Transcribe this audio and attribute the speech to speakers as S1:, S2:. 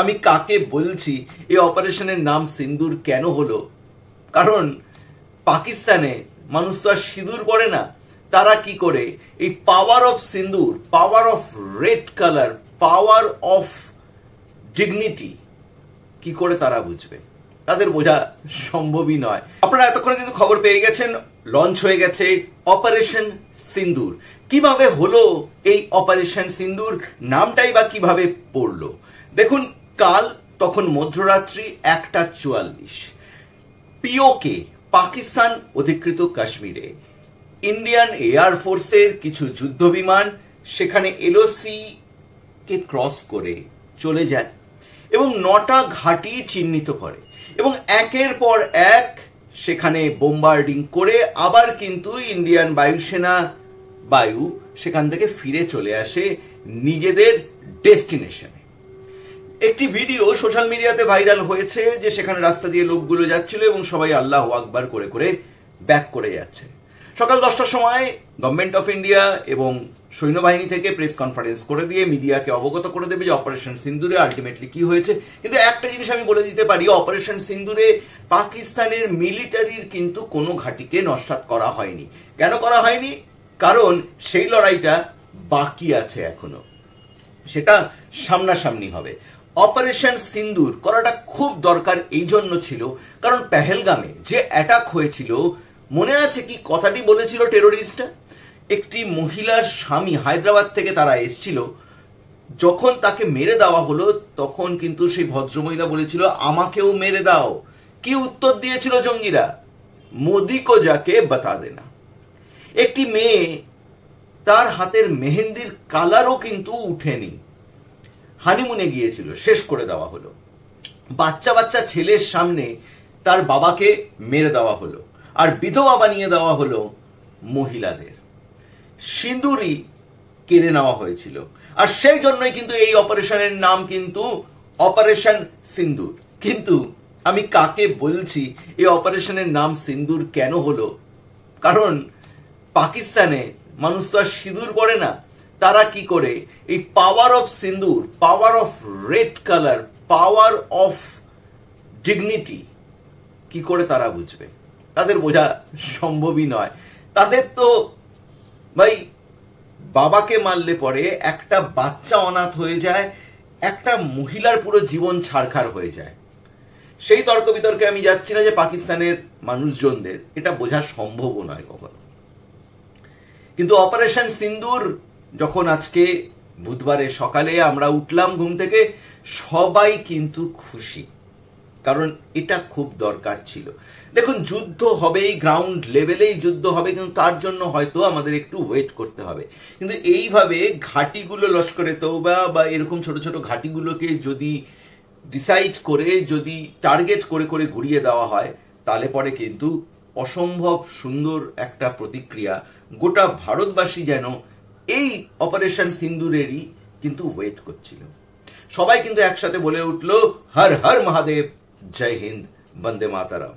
S1: আমি কাকে বলছি, এই অপারেশনের নাম সিন্দুর কেন হলো? কারণ পাকিস্তানে মানুষ তো আর সিঁদুর পরে না। তারা কি করে এই power of Sindoor, power of red colour, power of dignity কি করে তারা বুঝবে? তাদের বোঝা সম্ভবই নয়। আপনারা এতক্ষণ কিন্তু খবর পেয়ে গেছেন, লঞ্চ হয়ে গেছে অপারেশন সিন্দুর। কিভাবে হলো এই অপারেশন সিন্দুর, নামটাই বা কিভাবে পড়লো? দেখুন, কাল তখন মধ্যরাত্রি 1:44 পিওকে, পাকিস্তান অধিকৃত কাশ্মীরে ইন্ডিয়ান এয়ার ফোর্সের কিছু যুদ্ধ বিমান সেখানে এলওসি কে ক্রস করে চলে যায় এবং 9টা ঘাঁটি চিহ্নিত করে এবং একের পর এক সেখানে বোম্বার্ডিং করে আবার কিন্তু ইন্ডিয়ান বায়ুসেনা বায়ু সেখান থেকে ফিরে চলে আসে নিজেদের ডেস্টিনেশনে। একটি ভিডিও সোশ্যাল মিডিয়াতে ভাইরাল হয়েছে যে সেখানে রাস্তা দিয়ে লোকগুলো যাচ্ছিল এবং সবাই আল্লাহু আকবার করে করে ব্যাক করে যাচ্ছে। সকাল 10টার সময় গভর্নমেন্ট অফ ইন্ডিয়া এবং সৈন্যবাহিনী থেকে প্রেস কনফারেন্স করে দিয়ে মিডিয়াকে অবগত করে দেবে যে অপারেশন সিন্দুরে আলটিমেটলি কি হয়েছে। কিন্তু একটা জিনিস আমি বলে দিতে পারি, অপারেশন সিন্দুরে পাকিস্তানের মিলিটারির কিন্তু কোনো ঘাঁটিকে নস্যাৎ করা হয়নি। কেন করা হয়নি? কারণ সেই লড়াইটা বাকি আছে এখনো, সেটা সামনাসামনি হবে। অপারেশন সিন্দুর করাটা খুব দরকার এই জন্য ছিল কারণ পেহেলগামে যে অ্যাটাক হয়েছিল, মনে আছে কি কথাটি বলেছিল টেরোরিস্টরা? একটি মহিলার স্বামী হায়দ্রাবাদ থেকে তারা এসেছিল, যখন তাকে মেরে দেওয়া হলো তখন কিন্তু সেই ভদ্রমহিলা বলেছিল আমাকেও মেরে দাও। কি উত্তর দিয়েছিল জঙ্গিরা? মোদি কো যাকে বাতা দেনা। একটি মেয়ে, তার হাতের মেহেন্দির কালারও কিন্তু উঠেনি, হানিমুনে গিয়েছিল, শেষ করে দেওয়া হলো। বাচ্চা বাচ্চা ছেলের সামনে তার বাবাকে মেরে দেওয়া হলো আর বিধবা বানিয়ে দেওয়া হলো মহিলাদের। সিঁদুরই কেড়ে নেওয়া হয়েছিল আর সেই জন্যই কিন্তু এই অপারেশনের নাম কিন্তু অপারেশন সিন্দুর। কিন্তু আমি কাকে বলছি, এই অপারেশনের নাম সিন্দুর কেন হলো? কারণ পাকিস্তানে মানুষ তো আর সিঁদুর পরে না। তারা কি করে এই power of Sindoor, power of red colour, power of dignity কি করে তারা বুঝবে? তাদের বোঝা সম্ভবই নয়। তাদের তো ভাই বাবাকে মারলে পরে একটা বাচ্চা অনাথ হয়ে যায়, একটা মহিলার পুরো জীবন ছারখার হয়ে যায়। সেই তর্ক বিতর্কে আমি যাচ্ছি না যে পাকিস্তানের মানুষজনদের এটা বোঝা সম্ভবও নয় কখনো। কিন্তু অপারেশন সিন্দুর যখন আজকে বুধবারে সকালে আমরা উঠলাম ঘুম থেকে, সবাই কিন্তু খুশি, কারণ এটা খুব দরকার ছিল। দেখুন, যুদ্ধ হবেই, গ্রাউন্ড লেভেলেই যুদ্ধ হবে, কিন্তু তার জন্য হয়তো আমাদের একটু ওয়েট করতে হবে। কিন্তু এইভাবে ঘাঁটিগুলো, লস্করে তৌবা বা এরকম ছোট ছোট ঘাঁটিগুলোকে যদি ডিসাইড করে, যদি টার্গেট করে করে ঘুরিয়ে দেওয়া হয়, তাহলে পরে কিন্তু অসম্ভব সুন্দর একটা প্রতিক্রিয়া। গোটা ভারতবাসী যেন এই অপারেশন সিন্দুরেরই কিন্তু ওয়েট করছিল। সবাই কিন্তু একসাথে বলে উঠলো হর হর মহাদেব, জয় হিন্দ, বন্দে মাতারাম।